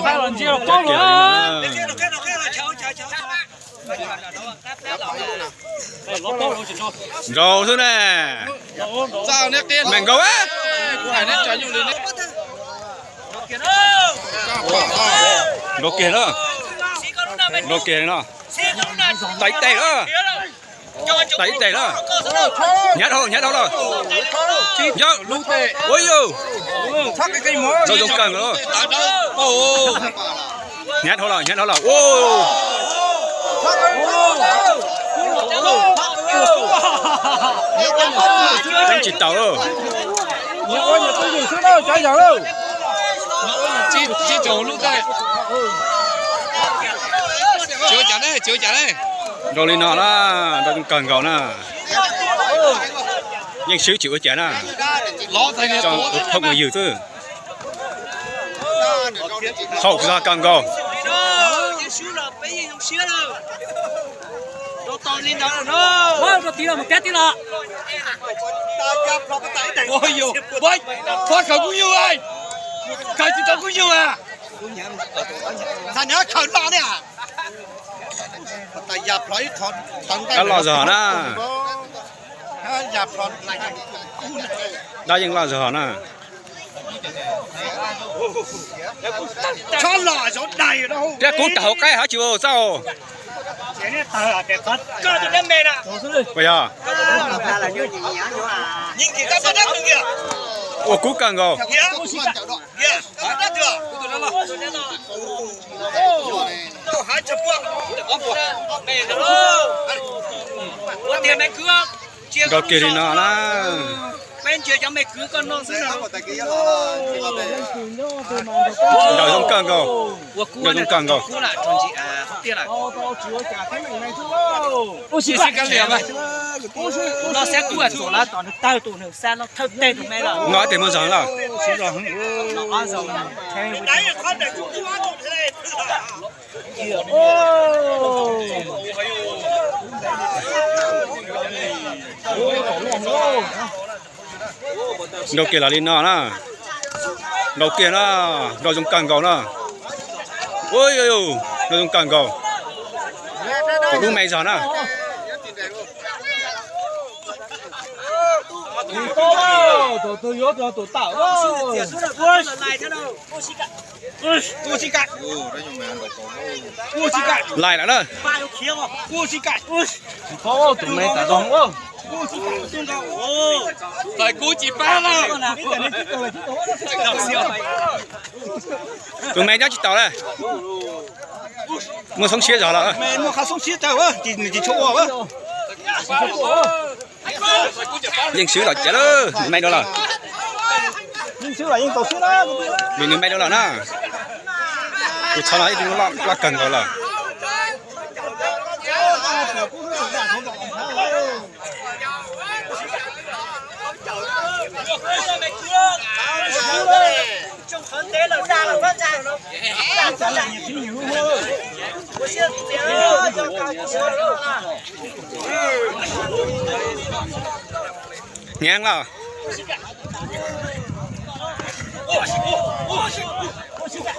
hai lần chia được con nữa. Gầu thôi nè. Sao nét tiền. Mèn gầu á. Phải nét trái dùng lên đấy. Gầu kia đó. Gầu kia đó. Tay tay đó. Tay tay đó. Nhát đâu rồi. Nhát lú tệ. Ôi yo. Thắc cái cây mỏ. Rồi dùng cần rồi. Nhát thôi là. Ô. Đánh chỉ tàu rồi. Nhiều tôi dùng xuống đâu, trái dầu đâu. Chỉ chỗ lúc đây. Chưa chả đây. Rồi lên nó là đâu cần gầu nè. Nhưng xíu chịu chả nè. Ló thành Cho không người dữ tư. Hậu ra cần gầu. Nó tí là một két tí là. Ôi dồi, bơi, thoát khẩu cũng nhiều ai. Khởi thì tao cũng nhiều à. Thằng nhớ khởi lo đấy à. Tại dạp lấy thọn. Đã lo giờ nè. Dạp thọn lại. Đã nhưng lo giờ nè. Cho lò chỗ đầy đâu. Thế cú tàu cái hả chịu sao? Cơ tụi em mệt à. Bây giờ. Nhìn thì ta bắt đất được kìa. Ủa cú cần gầu. Kìa, kìa, ta bắt đất được. Đâu hái chập quăng. Mệt rồi. Có tiền mày cưa. Gầu kia thì nó là. Bên chưa cho mày cứ con non xíu nào. Rồi không cần gầu. Rồi không cần gầu. Cú lại tròn chị à, không tiền lại. Chỉ xin cái liềm này. Nó sẽ cú ở chỗ là toàn được tao tụi được xa nó thâu tên của mày là. Nói tiền mua giòn là. Nó ăn rồi. Đấy là con để chúng tôi ăn thế này. Gầu kia là lên nó nè. Gầu kia nó. Gầu dùng cần gầu nè. Ôi ôi ôi. Gầu dùng cần gầu. Có đu mày giòn nè. Tôi yếu tôi tạo Lại lại đó. Thôi tụi mày cả dòng quá. Tại cú chỉ ba là. Tụi mày nhớ chỉ tàu đây. Mua sống chia giỏ là. Mày mua khá sống xít tao á, chỉ chỗ á. Nhưng xíu là chả đó. Mày đó là. Nhưng xíu là nhưng tao xíu đó. Vì mày đó là nè. Tôi cho nói nó là cần gọi là. Trong khẩn tế là ra là phát ra nó. Trả lại nhiều hơn. Ngang là.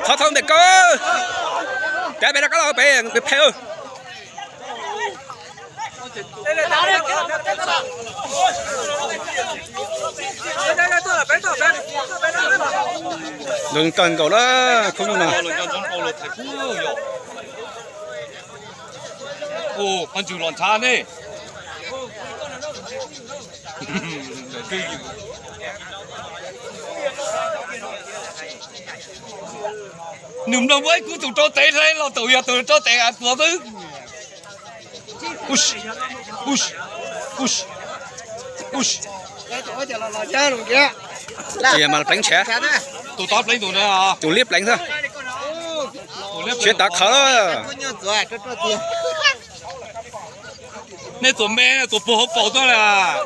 Thôi để cơ. Cái bé đó có lo bé theo. Đây là đá đấy kìa. Đừng cần cậu đó không như nào. Ồ, con chủ lòn cha này. Nằm đâu với cú tụi cho té thế là tụi cho té à tụi thứ. Push. Push. Push. Push. Chỉ mà đánh trẻ. Tụi top lấy tụi này à. Tụi liếp đánh thôi. Chết đã khó. Nên tụi mẹ tụi bố bỏ ra là.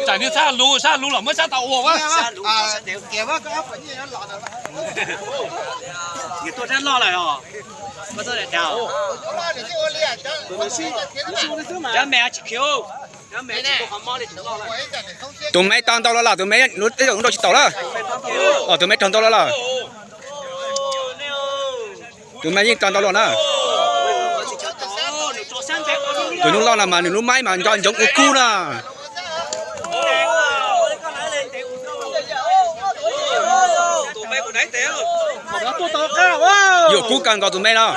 Chạy đi xa lú là mới xa tàu hồ á. Tôi rất lo lại hả? Mà tôi lại chào. Cha mẹ chỉ kêu. tụi mấy tan tao là tụi mấy nút tới cũng đâu chỉ tao là tụi mấy tan tao là tụi mấy tan tao là tụi nó lo là mà nó máy mà cho giống của cu nè nhiều cu cần có tụi mấy đó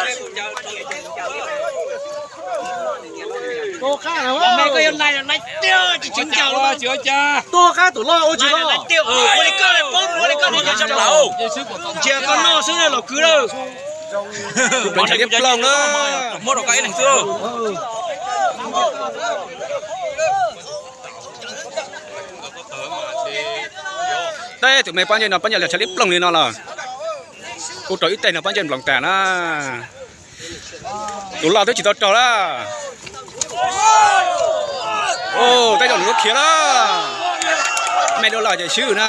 tô cá nào mày có hôm nay là nãy tiêu chỉ chứng chào luôn chưa cha tô cá tụi lo ôi chị lo nãy tiêu我的哥来帮我的哥你就上楼姐con nó xuống đây là cứ đâu mình phải tiếp lòng đó mua được cái này chưa đây tụi mày bao nhiêu là clip lòng này nó là cô trời ít tiền là bao nhiêu lòng tàn á tụi lo tới chỉ tao trò đó ô tay đòn nó kia đó mày đâu là chạy chữ nè